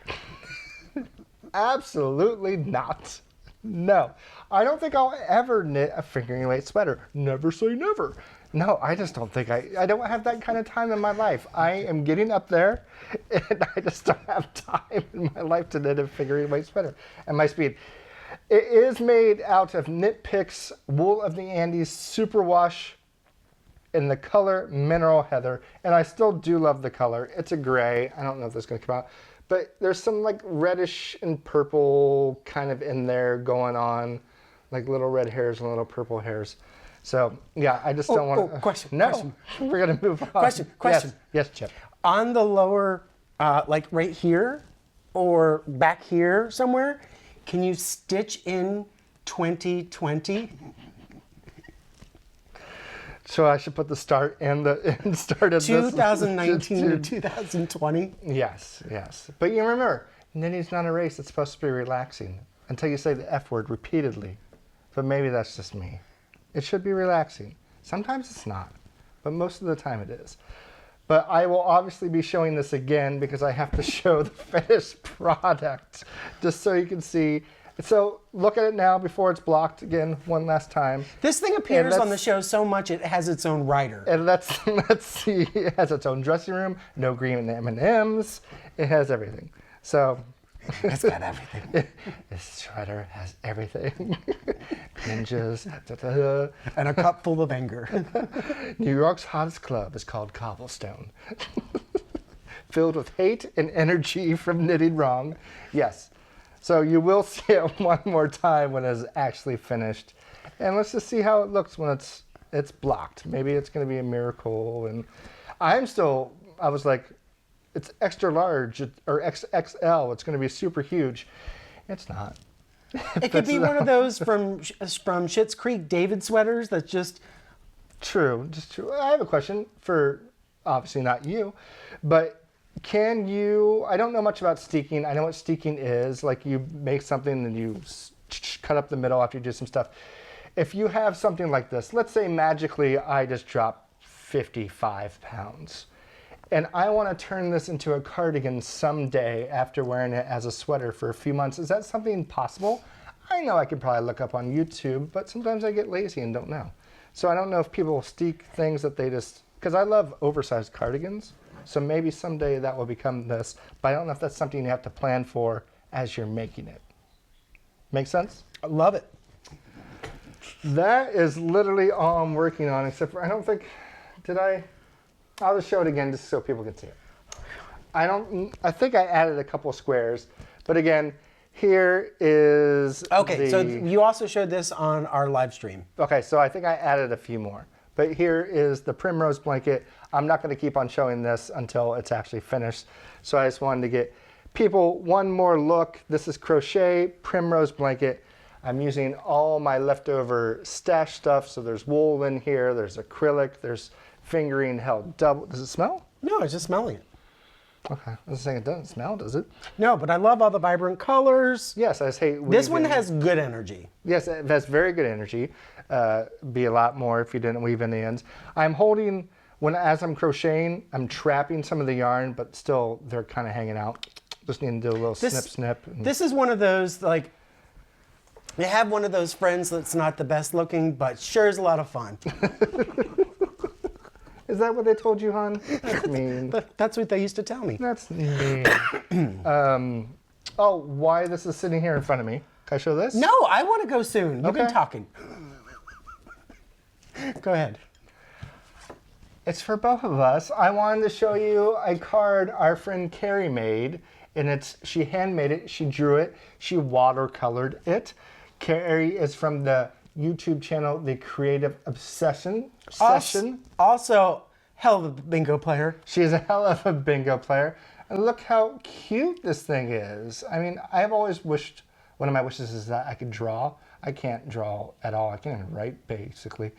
Speaker 2: Absolutely not. No. I don't think I'll ever knit a fingering weight sweater. Never say never. No, I just don't think I don't have that kind of time in my life. I am getting up there and I just don't have time in my life to knit a fingering weight sweater at my speed. It is made out of Knit Picks Wool of the Andes Superwash in the color Mineral Heather. And I still do love the color. It's a gray. I don't know if this is going to come out. But there's some like reddish and purple kind of in there going on. Like little red hairs and little purple hairs. So, yeah, I just don't want to...
Speaker 1: Question.
Speaker 2: We're going to move on.
Speaker 1: Question.
Speaker 2: Yes, Chip.
Speaker 1: On the lower, like right here or back here somewhere, can you stitch in 2020?
Speaker 2: So I should put the start and the start of
Speaker 1: 2019 to 2020?
Speaker 2: Yes. But you remember, knitting's not a race. It's supposed to be relaxing until you say the F word repeatedly. But maybe that's just me. It should be relaxing. Sometimes it's not, but most of the time it is. But I will obviously be showing this again because I have to show the finished product just so you can see. So look at it now before it's blocked again one last time.
Speaker 1: This thing appears on the show so much it has its own writer.
Speaker 2: And let's see. It has its own dressing room, no Greene M&Ms. It has everything. So
Speaker 1: It's got everything.
Speaker 2: this shredder has everything. Ninjas,
Speaker 1: And a cup full of anger.
Speaker 2: New York's hottest club is called Cobblestone. Filled with hate and energy from knitting wrong. Yes. So you will see it one more time when it's actually finished. And let's just see how it looks when it's blocked. Maybe it's going to be a miracle. And I was like, it's extra large or XXL. It's going to be super huge. It's not.
Speaker 1: It could be one of those from Schitt's Creek David sweaters that's just...
Speaker 2: True, just true. I have a question for, obviously not you, but can you, I don't know much about steeking. I know what steeking is. Like you make something and you cut up the middle after you do some stuff. If you have something like this, let's say magically I just dropped 55 pounds. And I want to turn this into a cardigan someday after wearing it as a sweater for a few months. Is that something possible? I know I could probably look up on YouTube, but sometimes I get lazy and don't know. So I don't know if people steek things that they just, because I love oversized cardigans. So maybe someday that will become this, but I don't know if that's something you have to plan for as you're making it. Make sense?
Speaker 1: I love it.
Speaker 2: That is literally all I'm working on, except for, I'll just show it again just so people can see it. I think I added a couple squares, but again, here is
Speaker 1: Okay, so you also showed this on our live stream.
Speaker 2: Okay, so I think I added a few more. But here is the primrose blanket. I'm not going to keep on showing this until it's actually finished. So I just wanted to get people one more look. This is crochet primrose blanket. I'm using all my leftover stash stuff. So there's wool in here, there's acrylic, there's fingering held double. Does it smell?
Speaker 1: No, it's just smelling it.
Speaker 2: Okay, I was saying it doesn't smell, does it?
Speaker 1: No, but I love all the vibrant colors.
Speaker 2: Yes, I just hate
Speaker 1: This one
Speaker 2: weaving.
Speaker 1: has good energy.
Speaker 2: Yes, it has very good energy. Be a lot more if you didn't weave in the ends. I'm holding, as I'm crocheting, I'm trapping some of the yarn, but still they're kind of hanging out. Just need to do a little snip.
Speaker 1: This is one of those, like, you have one of those friends that's not the best looking, but sure is a lot of fun.
Speaker 2: Is that what they told you, hon? That's mean.
Speaker 1: That's what they used to tell me.
Speaker 2: That's mean. Why this is sitting here in front of me. Can I show this?
Speaker 1: No, I want to go soon. You've been talking. Go ahead.
Speaker 2: It's for both of us. I wanted to show you a card our friend Carrie made, and she handmade it, she drew it, she watercolored it. Carrie is from the YouTube channel, The Creative Obsession.
Speaker 1: Also, hell of a bingo player.
Speaker 2: She's a hell of a bingo player. And look how cute this thing is. I mean, I've always wished, one of my wishes is that I could draw. I can't draw at all. I can't even write, basically.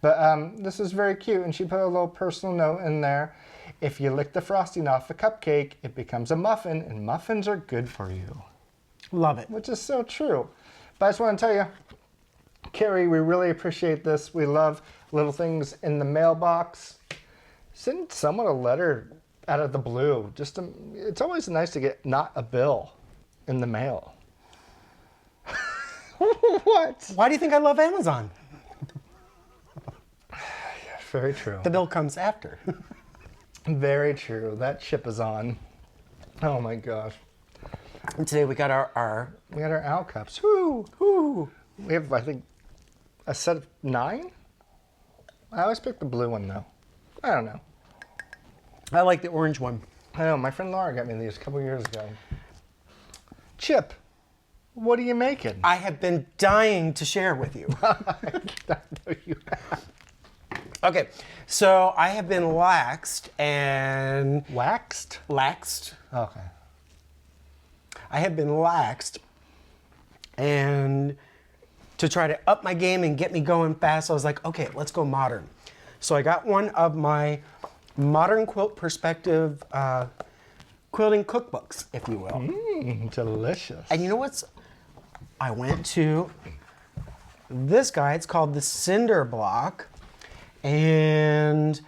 Speaker 2: But this is very cute. And she put a little personal note in there. If you lick the frosting off a cupcake, it becomes a muffin, and muffins are good for you.
Speaker 1: Love it.
Speaker 2: Which is so true. But I just want to tell you, Carrie, we really appreciate this. We love little things in the mailbox. Send someone a letter out of the blue. It's always nice to get not a bill in the mail. What?
Speaker 1: Why do you think I love Amazon?
Speaker 2: Very true.
Speaker 1: The bill comes after.
Speaker 2: Very true. That chip is on. Oh my gosh.
Speaker 1: And today we got our
Speaker 2: owl cups. Woo! We have, I think, a set of 9? I always pick the blue one though. I don't know.
Speaker 1: I like the orange one.
Speaker 2: I know, my friend Laura got me these a couple years ago. Chip, what are you making?
Speaker 1: I have been dying to share with you.
Speaker 2: I know you have.
Speaker 1: Okay, so I have been laxed and...
Speaker 2: Laxed? Okay.
Speaker 1: I have been laxed and to try to up my game and get me going fast, I was like, okay, let's go modern. So I got one of my modern quilt perspective quilting cookbooks, if you will.
Speaker 2: Delicious.
Speaker 1: And you know what's, I went to this guy. It's called the Cinder Block. And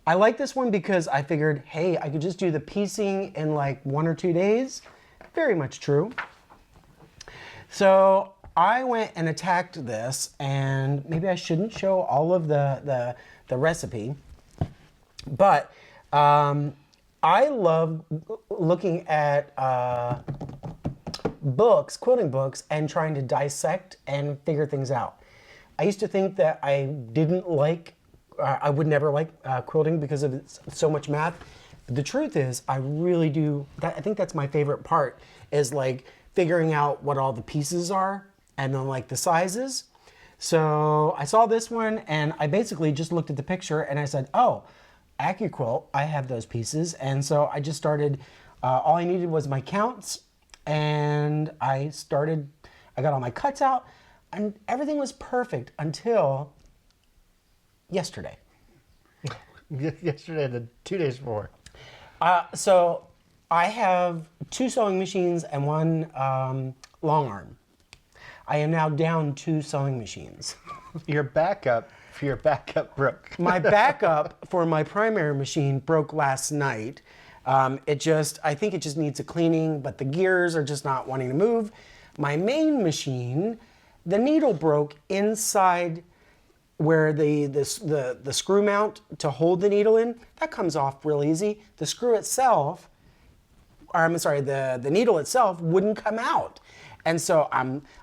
Speaker 1: I like this one because I figured, hey, I could just do the piecing in like 1 or 2 days. Very much true. So I went and attacked this, and maybe I shouldn't show all of the recipe, but I love looking at books, quilting books, and trying to dissect and figure things out. I used to think that I didn't like, I would never like quilting because of so much math. But the truth is, I really do. I think that's my favorite part, is like figuring out what all the pieces are and then like the sizes. So I saw this one and I basically just looked at the picture and I said, oh, AccuQuilt, I have those pieces. And so I just started, all I needed was my counts, and I got all my cuts out, and everything was perfect until yesterday.
Speaker 2: Yesterday, the 2 days before.
Speaker 1: So I have 2 sewing machines and 1 long arm. I am now down 2 sewing machines.
Speaker 2: Your backup broke.
Speaker 1: My backup for my primary machine broke last night. I think it just needs a cleaning, but the gears are just not wanting to move. My main machine, the needle broke inside where the screw mount to hold the needle in. That comes off real easy. The screw itself, or I'm sorry, the needle itself wouldn't come out. And so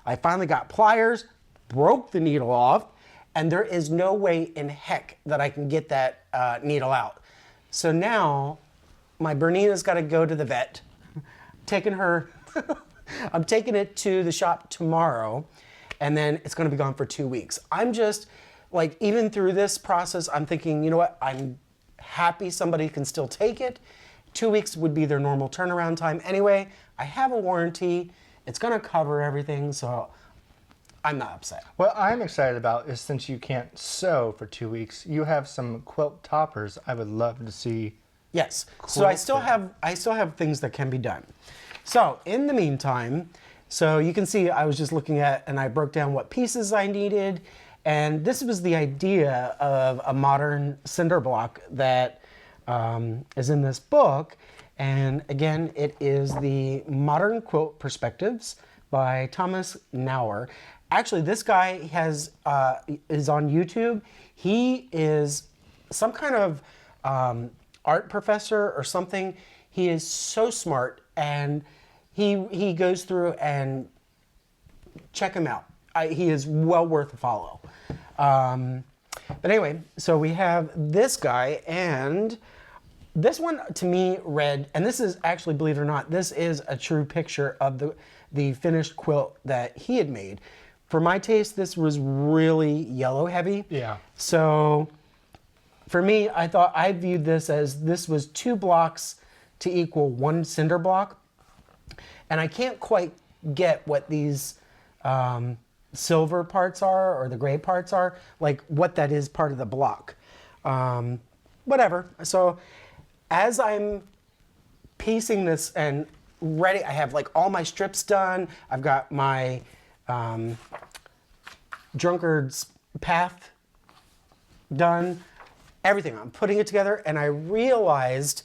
Speaker 1: I finally got pliers, broke the needle off, and there is no way in heck that I can get that needle out. So now my Bernina's got to go to the vet. I'm taking it to the shop tomorrow, and then it's going to be gone for 2 weeks. I'm just like, even through this process, I'm thinking, you know what? I'm happy somebody can still take it. 2 weeks would be their normal turnaround time anyway. I have a warranty. It's going to cover everything, so I'm not upset.
Speaker 2: What I'm excited about is, since you can't sew for 2 weeks, you have some quilt toppers I would love to see.
Speaker 1: Yes. So I still have things that can be done. So in the meantime, so you can see I was just looking at, and I broke down what pieces I needed, and this was the idea of a modern cinder block that is in this book. And again, it is the Modern Quilt Perspectives by Thomas Nauer. Actually, this guy is on YouTube. He is some kind of art professor or something. He is so smart, and he goes through and check him out. He is well worth a follow. But anyway, so we have this guy, and this one to me read, and this is actually, believe it or not, this is a true picture of the finished quilt that he had made. For my taste, this was really yellow heavy.
Speaker 2: Yeah.
Speaker 1: So for me, I viewed this as this was 2 blocks to equal 1 cinder block. And I can't quite get what these silver parts are, or the gray parts are, like what that is part of the block. Whatever. So as I'm piecing this and ready, I have like all my strips done. I've got my drunkard's path done, everything. I'm putting it together, and I realized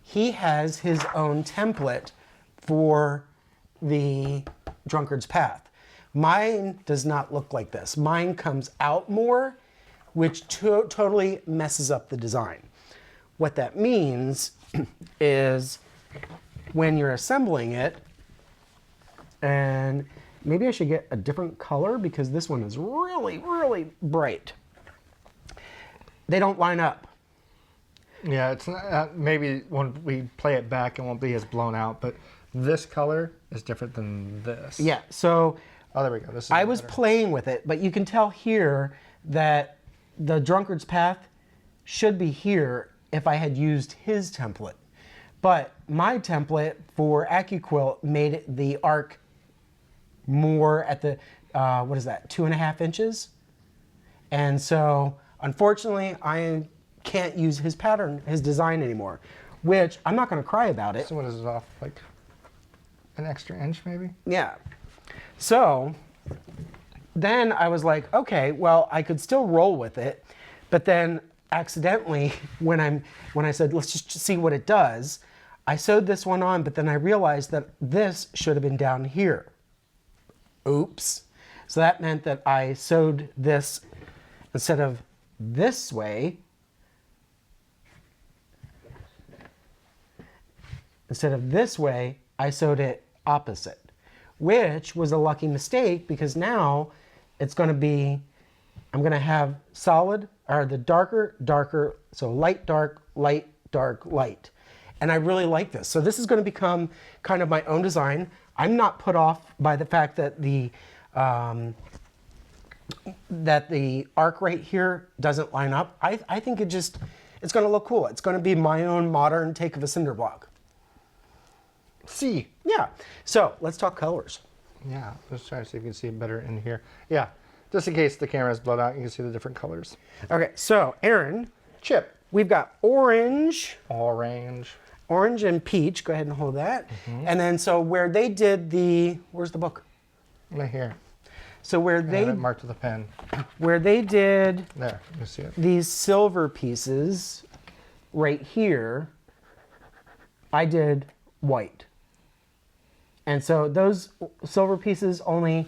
Speaker 1: he has his own template for the drunkard's path. Mine does not look like this. Mine comes out more, which totally messes up the design. What that means is when you're assembling it, and maybe I should get a different color because this one is really, really bright. They don't line up.
Speaker 2: Yeah, it's not, maybe when we play it back, it won't be as blown out, but this color is different than this.
Speaker 1: Yeah, so
Speaker 2: oh, there we go. This is
Speaker 1: I was playing with it, but you can tell here that the drunkard's path should be here if I had used his template. But my template for AccuQuilt made the arc more at the, what is that, 2.5 inches? And so, unfortunately, I can't use his pattern, his design anymore, which I'm not going to cry about it.
Speaker 2: So what is it off, like an extra inch maybe?
Speaker 1: Yeah. So, then I was like, okay, well, I could still roll with it, but then accidentally, when I said, let's just see what it does, I sewed this one on, but then I realized that this should have been down here. Oops. So that meant that I sewed this instead of this way. Instead of this way, I sewed it opposite, which was a lucky mistake because now it's going to be, I'm going to have solid, or the darker, darker, so light, dark, light, dark, light. And I really like this. So this is going to become kind of my own design. I'm not put off by the fact that the arc right here doesn't line up. I think it's going to look cool. It's going to be my own modern take of a cinder block.
Speaker 2: See.
Speaker 1: Yeah. So let's talk colors.
Speaker 2: Yeah, let's try to see if you can see it better in here. Yeah, just in case the camera is blown out, you can see the different colors.
Speaker 1: Okay, so Aaron,
Speaker 2: Chip.
Speaker 1: we've got orange.
Speaker 2: Orange
Speaker 1: and peach. Go ahead and hold that. And then so where they did where's the book?
Speaker 2: Right here.
Speaker 1: So where
Speaker 2: I have
Speaker 1: they
Speaker 2: it marked with a pen.
Speaker 1: Where they did
Speaker 2: There, you see it.
Speaker 1: these silver pieces right here, I did white. And so those silver pieces only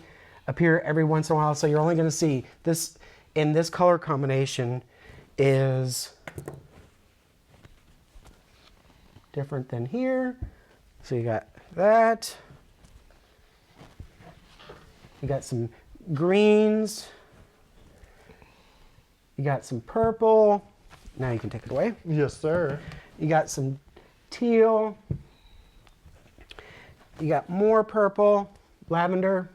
Speaker 1: appear every once in a while, so you're only going to see this in this color combination is different than here. So you got that. You got some greens. You got some purple. Now you can take it away.
Speaker 2: Yes, sir.
Speaker 1: You got some teal. You got more purple, lavender.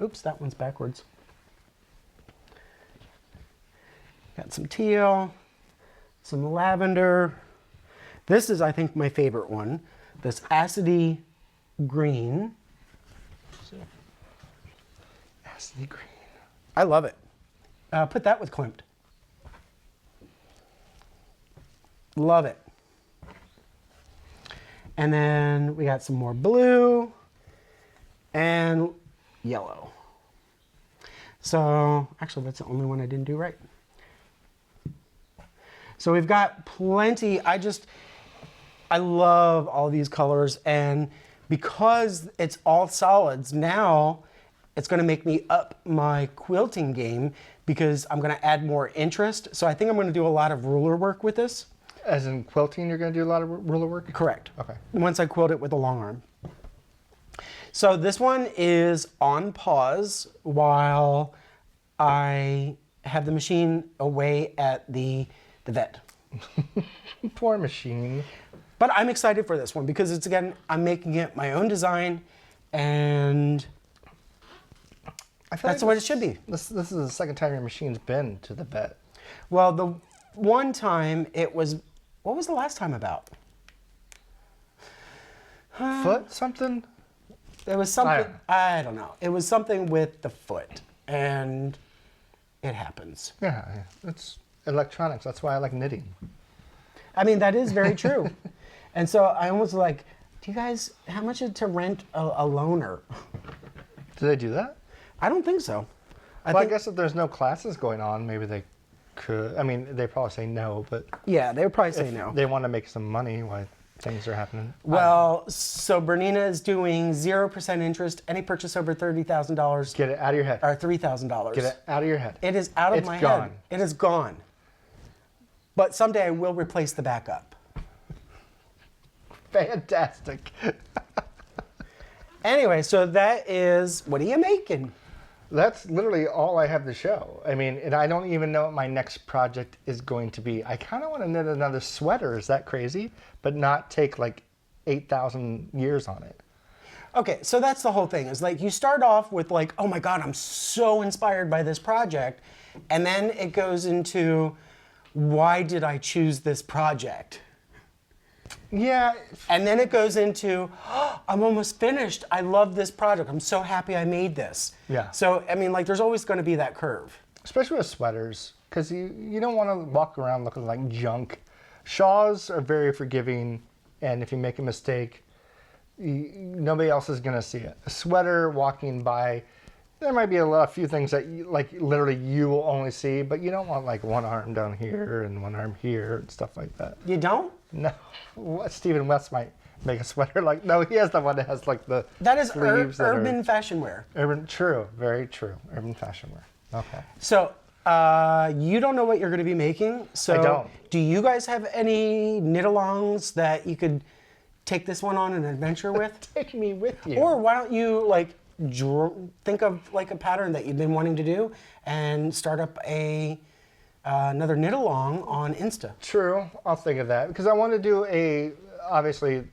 Speaker 1: Oops, that one's backwards. Got some teal, some lavender. This is, I think, my favorite one. This acidy green.
Speaker 2: Acidy green.
Speaker 1: I love it. Put that with Klimt. Love it. And then we got some more blue and yellow. So actually that's the only one I didn't do right. So we've got plenty. I love all these colors, and because it's all solids, now it's going to make me up my quilting game because I'm going to add more interest. So I think I'm going to do a lot of ruler work with this.
Speaker 2: As in quilting, you're going to do a lot of ruler work?
Speaker 1: Correct.
Speaker 2: Okay.
Speaker 1: Once I quilt it with a long arm. So this one is on pause while I have the machine away at the vet.
Speaker 2: Poor machine.
Speaker 1: But I'm excited for this one because it's, again, I'm making it my own design, and
Speaker 2: I feel
Speaker 1: that's
Speaker 2: like
Speaker 1: what it should be.
Speaker 2: This is the second time your machine's been to the vet.
Speaker 1: Well, the one time it was, what was the last time about?
Speaker 2: Foot something?
Speaker 1: It was something, I don't know. It was something with the foot, and it happens.
Speaker 2: Yeah, it's electronics. That's why I like knitting.
Speaker 1: I mean, that is very true. And so I almost like, do you guys, how much is it to rent a loaner?
Speaker 2: Do they do that?
Speaker 1: I don't think so.
Speaker 2: I guess if there's no classes going on, maybe they could. I mean, they probably say no, but
Speaker 1: Yeah, they would probably say no.
Speaker 2: they want to make some money while things are happening.
Speaker 1: Well, so Bernina is doing 0% interest, any purchase over $30,000
Speaker 2: Get it out of your head.
Speaker 1: or $3,000.
Speaker 2: Get it out of your head.
Speaker 1: It is out of
Speaker 2: It's
Speaker 1: my
Speaker 2: gone.
Speaker 1: head. It is gone. But someday I will replace the backup.
Speaker 2: Fantastic.
Speaker 1: Anyway, so that is, what are you making?
Speaker 2: That's literally all I have to show. I mean, and I don't even know what my next project is going to be. I kind of want to knit another sweater. Is that crazy? But not take like 8,000 years on it.
Speaker 1: Okay, so that's the whole thing. Is like you start off with like, oh my God, I'm so inspired by this project. And then it goes into, why did I choose this project?
Speaker 2: Yeah.
Speaker 1: And then it goes into, oh, I'm almost finished. I love this project. I'm so happy I made this.
Speaker 2: Yeah.
Speaker 1: So, I mean, like, there's always going to be that curve.
Speaker 2: Especially with sweaters, because you don't want to walk around looking like junk. Shawls are very forgiving, and if you make a mistake, nobody else is going to see it. A sweater walking by, there might be a few things that you, like literally you will only see, but you don't want like one arm down here and one arm here and stuff like that.
Speaker 1: You don't?
Speaker 2: No. Stephen West might make a sweater like, no, he has the one that has like the
Speaker 1: That is
Speaker 2: sleeves that
Speaker 1: urban fashion wear.
Speaker 2: True, very true. Urban fashion wear. Okay.
Speaker 1: So, you don't know what you're going to be making. So
Speaker 2: I don't.
Speaker 1: Do you guys have any knit-alongs that you could take this one on an adventure with?
Speaker 2: Take me with you.
Speaker 1: Or why don't you like think of like a pattern that you've been wanting to do and start up another knit-along on Insta? True,
Speaker 2: I'll think of that because I want to do a, obviously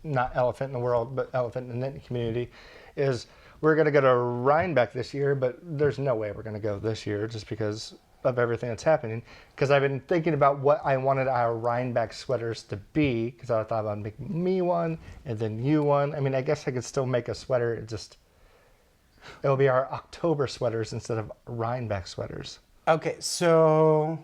Speaker 2: not elephant in the world, but elephant in the knitting community, is we're going to go to Rhinebeck this year, but there's no way we're going to go this year just because of everything that's happening. Because I've been thinking about what I wanted our Rhinebeck sweaters to be, because I thought about making me one and then you one. I mean, I guess I could still make a sweater. It'll be our October sweaters instead of Rhinebeck sweaters.
Speaker 1: Okay, so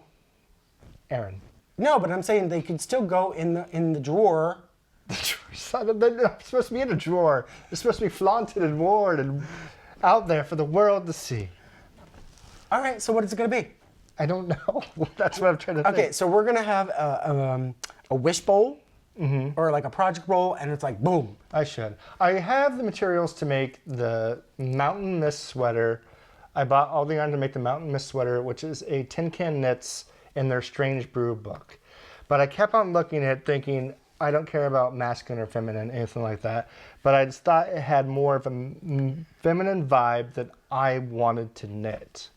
Speaker 2: Aaron.
Speaker 1: No, but I'm saying they could still go in the drawer.
Speaker 2: They're not supposed to be in a drawer. They're supposed to be flaunted and worn and out there for the world to see.
Speaker 1: All right, so what is it going to be?
Speaker 2: I don't know. That's what I'm trying to think.
Speaker 1: Okay, so we're going to have a wish bowl or like a project bowl, and it's like, boom.
Speaker 2: I have the materials to make the Mountain Mist sweater. I bought all the yarn to make the Mountain Mist sweater, which is a Tin Can Knits in their Strange Brew book. But I kept on looking at it thinking, I don't care about masculine or feminine, anything like that. But I just thought it had more of a feminine vibe that I wanted to knit.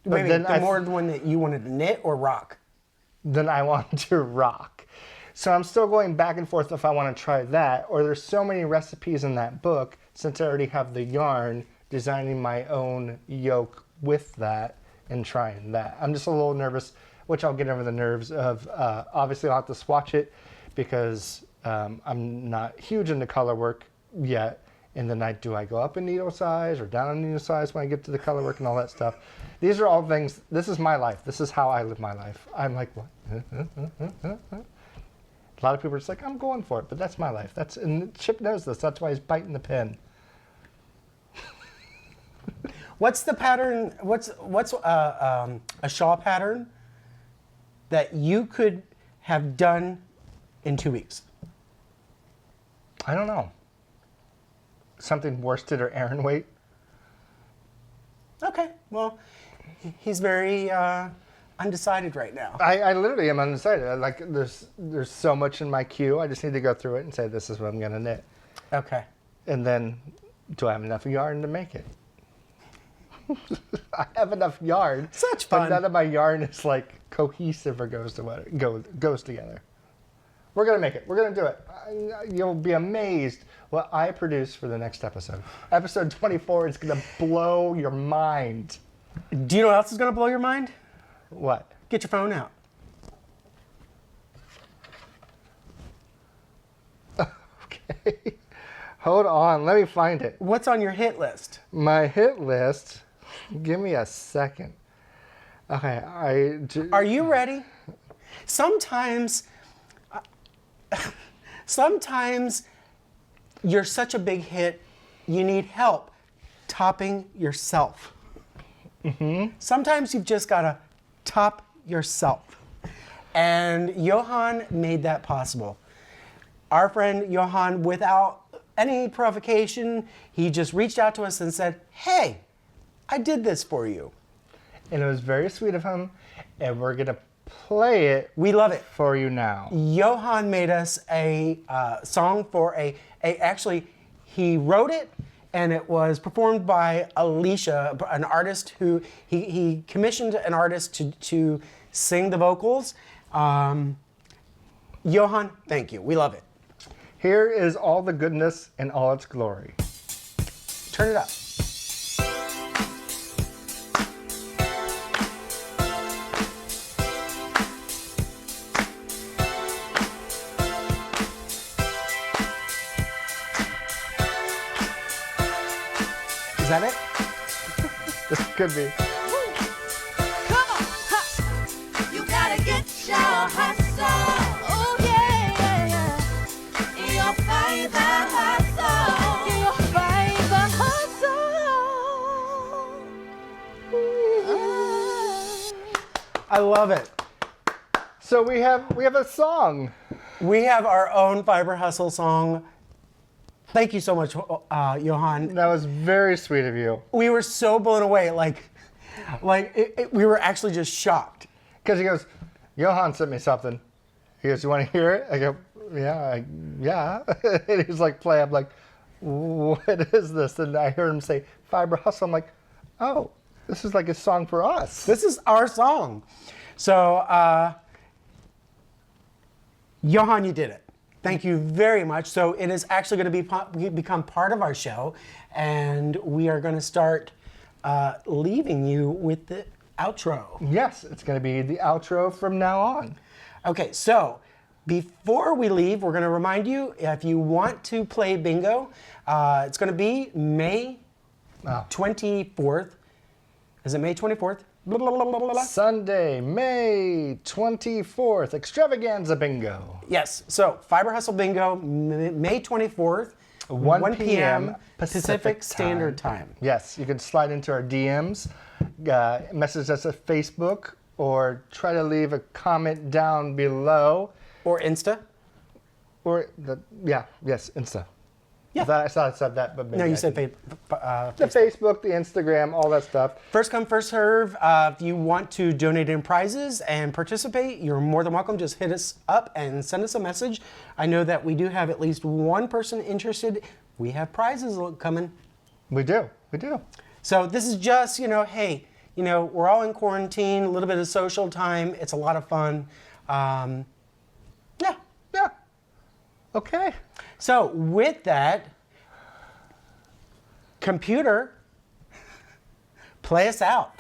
Speaker 1: Wait, the more one that you wanted to knit or rock?
Speaker 2: Than I wanted to rock. So I'm still going back and forth if I want to try that, or there's so many recipes in that book, since I already have the yarn, designing my own yoke with that and trying that. I'm just a little nervous, which I'll get over the nerves of. Obviously, I'll have to swatch it because I'm not huge into color work yet. And then do I go up in needle size or down in needle size when I get to the color work and all that stuff? These are all things, this is my life. This is how I live my life. I'm like, what? A lot of people are just like, I'm going for it, but that's my life. And Chip knows this. That's why he's biting the pen.
Speaker 1: What's the pattern? What's a shawl pattern that you could have done in 2 weeks?
Speaker 2: I don't know. Something worsted or Aaron weight.
Speaker 1: Okay, well, he's very undecided right now.
Speaker 2: I literally am undecided. There's so much in my queue. I just need to go through it and say this is what I'm gonna knit.
Speaker 1: Okay.
Speaker 2: And then, do I have enough yarn to make it? I have enough yarn.
Speaker 1: Such fun.
Speaker 2: But none of my yarn is like cohesive or goes together. We're gonna make it. We're gonna do it. You'll be amazed what I produce for the next episode. Episode 24 is gonna blow your mind.
Speaker 1: Do you know what else is gonna blow your mind?
Speaker 2: What?
Speaker 1: Get your phone out.
Speaker 2: Okay. Hold on. Let me find it.
Speaker 1: What's on your hit list?
Speaker 2: My hit list. Give me a second. Okay.
Speaker 1: Are you ready? Sometimes you're such a big hit, you need help topping yourself. Sometimes you've just got to top yourself. And Johan made that possible. Our friend Johan, without any provocation, he just reached out to us and said, hey, I did this for you.
Speaker 2: And it was very sweet of him, and we're going to play it.
Speaker 1: We love it.
Speaker 2: For you now.
Speaker 1: Johan made us a song for actually, he wrote it, and it was performed by Alicia, an artist who, he commissioned an artist to sing the vocals. Johan, thank you. We love it.
Speaker 2: Here is all the goodness and all its glory.
Speaker 1: Turn it up. Is that it?
Speaker 2: This could be.
Speaker 3: Come on, ha. You gotta get your hustle. Oh yeah, yeah. Your fiber hustle. Your fiber hustle.
Speaker 1: I love it.
Speaker 2: So we have a song.
Speaker 1: We have our own Fiber Hustle song. Thank you so much, Johan.
Speaker 2: That was very sweet of you.
Speaker 1: We were so blown away. We were actually just shocked.
Speaker 2: Because he goes, Johan sent me something. He goes, you want to hear it? I go, yeah. And he's like, play. I'm like, what is this? And I heard him say, Fiber Hustle. I'm like, oh, this is like a song for us.
Speaker 1: This is our song. So, Johan, you did it. Thank you very much. So it is actually going to become part of our show, and we are going to start leaving you with the outro.
Speaker 2: Yes, it's going to be the outro from now on.
Speaker 1: Okay, so before we leave, we're going to remind you, if you want to play bingo, it's going to be May 24th. Is it May 24th?
Speaker 2: Sunday, May 24th, Extravaganza Bingo.
Speaker 1: Yes, so Fiber Hustle Bingo, May 24th, 1 p.m. Pacific Standard Time.
Speaker 2: Yes, you can slide into our DMs, message us at Facebook, or try to leave a comment down below.
Speaker 1: Or Insta.
Speaker 2: Or, yes, Insta.
Speaker 1: Yeah.
Speaker 2: I thought I said that, but maybe
Speaker 1: No, you
Speaker 2: I
Speaker 1: said
Speaker 2: didn't.
Speaker 1: Facebook.
Speaker 2: The Facebook, the Instagram, all that stuff.
Speaker 1: First come, first serve. If you want to donate in prizes and participate, you're more than welcome. Just hit us up and send us a message. I know that we do have at least one person interested. We have prizes coming.
Speaker 2: We do.
Speaker 1: So this is just, hey, we're all in quarantine, a little bit of social time. It's a lot of fun.
Speaker 2: Yeah. Okay.
Speaker 1: So with that, computer, play us out.